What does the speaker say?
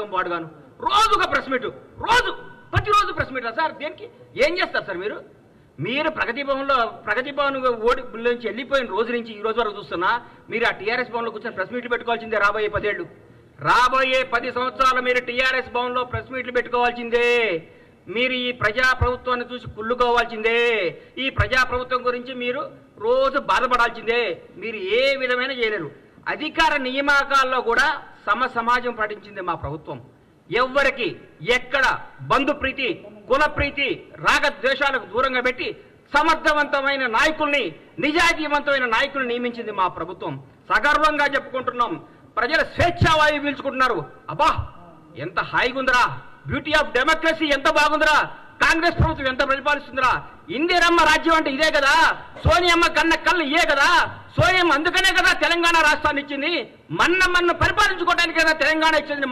వాడుకం పాడుగాను రోజు ఒక ప్రెస్ మీట్, ప్రతిరోజు ప్రెస్ మీటా సార్? దేనికి? ఏం చేస్తారు సార్ మీరు? మీరు ప్రగతి భవన్ ఓడి నుంచి వెళ్ళిపోయిన రోజు నుంచి ఈ రోజు వరకు చూస్తున్నా మీరు ఆ టీఆర్ఎస్ భవన్లో కూర్చొని ప్రెస్ మీట్లు పెట్టుకోవాల్సిందే. రాబోయే 10 ఏళ్ళు, రాబోయే 10 సంవత్సరాలు మీరు టీఆర్ఎస్ భవన్లో ప్రెస్ మీట్లు పెట్టుకోవాల్సిందే. మీరు ఈ ప్రజాప్రభుత్వాన్ని చూసి కుళ్ళుకోవాల్సిందే. ఈ ప్రజాప్రభుత్వం గురించి మీరు రోజు బాధపడాల్సిందే. మీరు ఏ విధమైన చేయలేరు. అధికార నియామకాల్లో కూడా సమాజం పాటించింది మా ప్రభుత్వం. ఎవ్వరికి ఎక్కడ బంధుప్రీతి, కులప్రీతి, రాగద్వేషాలకు దూరంగా పెట్టి సమర్థవంతమైన నాయకుల్ని, నిజాయితీవంతమైన నాయకుల్ని నియమించింది మా ప్రభుత్వం. సగర్వంగా చెప్పుకుంటున్నాం. ప్రజల స్వేచ్ఛావాయువు పీల్చుకుంటున్నారు. అబ్బా ఎంత హాయిగా ఉందిరా, బ్యూటీ ఆఫ్ డెమోక్రసీ ఎంత బాగుందిరా, కాంగ్రెస్ ప్రభుత్వం ఎంత పరిపాలిస్తుందిరా. ఇందిరమ్మ రాజ్యం అంటే ఇదే కదా, సోనియమ్మ కన్న కళ్ళు ఇయే కదా. సోనియమ్మ అందుకనే కదా తెలంగాణ రాష్ట్రాన్ని ఇచ్చింది. మన్న పరిపాలించుకోవడానికి కదా తెలంగాణ ఇచ్చింది.